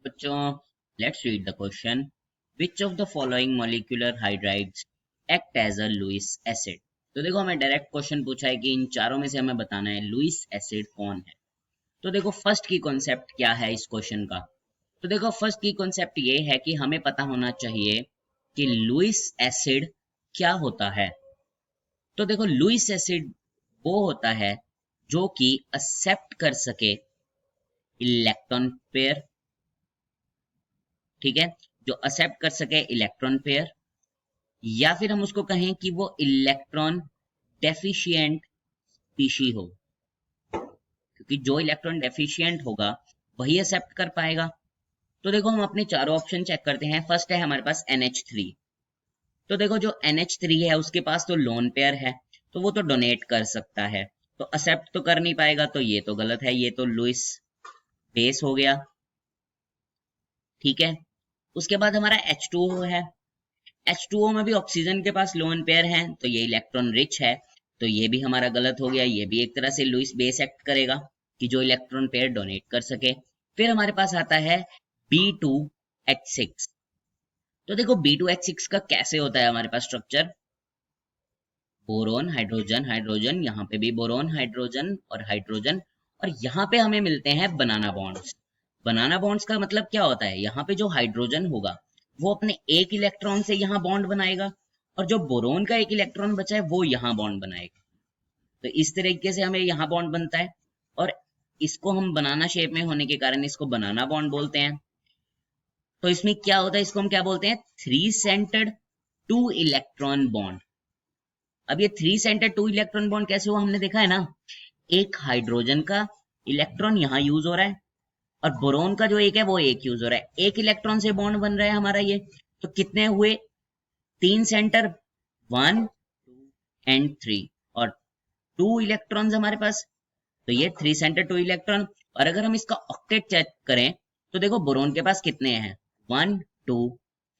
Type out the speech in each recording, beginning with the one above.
बच्चों, let's read the question. Which of the following molecular hydrides act as a Lewis acid. तो देखो हमें direct question पूछा है कि इन चारों में से हमें बताना है लुईस एसिड कौन है। तो देखो फर्स्ट की कॉन्सेप्ट क्या है इस क्वेश्चन का। तो देखो फर्स्ट की कॉन्सेप्ट ये है कि हमें पता होना चाहिए कि लुईस एसिड क्या होता है। तो देखो लुईस एसिड वो होता है जो कि एक्सेप्ट कर सके इलेक्ट्रॉन पेयर, ठीक है, जो एक्सेप्ट कर सके इलेक्ट्रॉन पेयर, या फिर हम उसको कहें कि वो इलेक्ट्रॉन डेफिशिएंट स्पीशी हो, क्योंकि जो इलेक्ट्रॉन डेफिशिएंट होगा वही एक्सेप्ट कर पाएगा। तो देखो हम अपने चारों ऑप्शन चेक करते हैं। फर्स्ट है हमारे पास NH3। तो देखो जो NH3 है उसके पास तो लोन पेयर है, तो वो तो डोनेट कर सकता है, तो एक्सेप्ट तो कर नहीं पाएगा, तो ये तो गलत है, ये तो लुईस बेस हो गया, ठीक है। उसके बाद हमारा H2O है। H2O में भी ऑक्सीजन के पास लोन पेयर है, तो ये इलेक्ट्रॉन रिच है, तो ये भी हमारा गलत हो गया। ये भी एक तरह से लुईस बेस एक्ट करेगा कि जो इलेक्ट्रॉन पेयर डोनेट कर सके। फिर हमारे पास आता है B2H6। तो देखो B2H6 का कैसे होता है हमारे पास स्ट्रक्चर। बोरोन हाइड्रोजन हाइड्रोजन, यहाँ पे भी बोरोन हाइड्रोजन और हाइड्रोजन, और यहाँ पे हमें मिलते हैं बनाना बॉन्ड्स। बनाना बॉन्ड्स का मतलब क्या होता है, यहाँ पे जो हाइड्रोजन होगा वो अपने एक इलेक्ट्रॉन से यहाँ बॉन्ड बनाएगा, और जो बोरोन का एक इलेक्ट्रॉन बचा है वो यहाँ बॉन्ड बनाएगा। तो इस तरीके से हमें यहाँ बॉन्ड बनता है, और इसको हम बनाना शेप में होने के कारण इसको बनाना बॉन्ड बोलते हैं। तो इसमें क्या होता है, इसको हम क्या बोलते हैं, three centred two electron bond. अब ये three centred two electron bond कैसे हुआ, हमने देखा है ना, एक हाइड्रोजन का इलेक्ट्रॉन यहाँ यूज हो रहा है, और बोरोन का जो एक है वो एक यूज हो रहा है, एक इलेक्ट्रॉन से बॉन्ड बन रहा है हमारा ये। तो कितने हुए, तीन सेंटर, 1 2 एंड 3, और टू इलेक्ट्रॉन्स हमारे पास, तो ये थ्री सेंटर टू इलेक्ट्रॉन। और अगर हम इसका ऑक्टेट चेक करें तो देखो बोरोन के पास कितने हैं, 1 2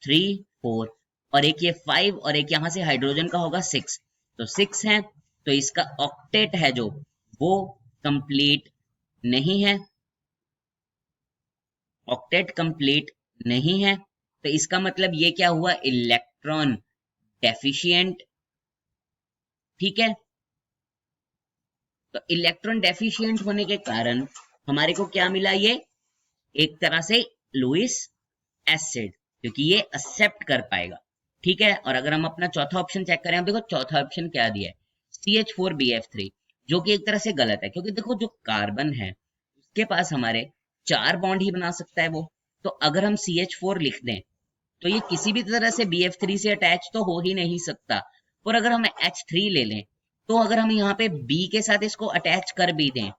3 4, और एक ये 5, और एक यहां से हाइड्रोजन का होगा 6, तो 6 है। तो इसका ऑक्टेट है जो वो कंप्लीट नहीं है, ऑक्टेट कंप्लीट नहीं है। तो इसका मतलब ये क्या हुआ, इलेक्ट्रॉन डेफिशिएंट, ठीक है। तो इलेक्ट्रॉन डेफिशिएंट होने के कारण हमारे को क्या मिला, ये एक तरह से लुईस एसिड, क्योंकि ये एक्सेप्ट कर पाएगा, ठीक है। और अगर हम अपना चौथा ऑप्शन चेक करें, अब देखो चौथा ऑप्शन क्या दिया है, CH4BF3, जो कि एक तरह से गलत है, क्योंकि देखो जो कार्बन है उसके पास हमारे चार बॉन्ड ही बना सकता है वो। तो अगर हम CH4 लिख दें तो ये किसी भी तरह से BF3 से अटैच तो हो ही नहीं सकता। और अगर हम H3 ले लें, तो अगर हम यहाँ पे B के साथ इसको अटैच कर भी दें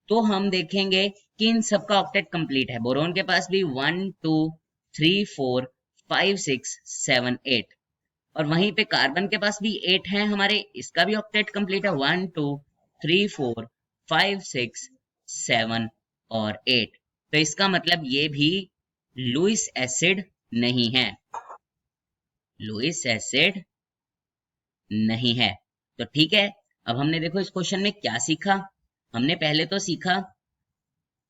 तो हम देखेंगे कि इन सबका ऑक्टेट कंप्लीट है। बोरोन के पास भी 1 2 3 4 5 6 7 8, और वहीं पे कार्बन के पास भी 8 है हमारे, इसका भी ऑक्टेट कंप्लीट है, 1 2 3 4 5 6 7 और 8। तो इसका मतलब ये भी लुईस एसिड नहीं है, लुईस एसिड नहीं है। तो ठीक है, अब हमने देखो इस क्वेश्चन में क्या सीखा। हमने पहले तो सीखा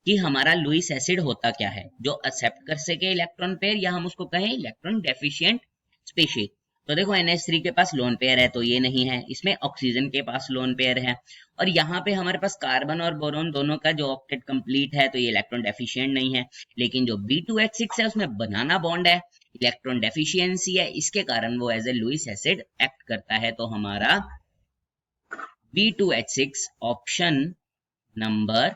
कि हमारा लुईस एसिड होता क्या है, जो एक्सेप्ट कर सके इलेक्ट्रॉन पेयर, या हम उसको कहें इलेक्ट्रॉन डेफिशिएंट स्पीशीज। तो देखो NH3 के पास लोन पेयर है, तो ये नहीं है। इसमें ऑक्सीजन के पास लोन पेयर है, और यहाँ पे हमारे पास कार्बन और बोरोन दोनों का जो ऑक्टेट कंप्लीट है, तो ये इलेक्ट्रॉन डेफिशिएंट नहीं है। लेकिन जो B2H6 है उसमें बनाना बॉन्ड है, इलेक्ट्रॉन डेफिशिएंसी है, इसके कारण वो as a Lewis acid act करता है। तो हमारा B2H6 option number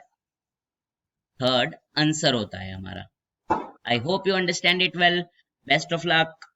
third answer होता है हमारा। I hope you understand it well. Best of luck.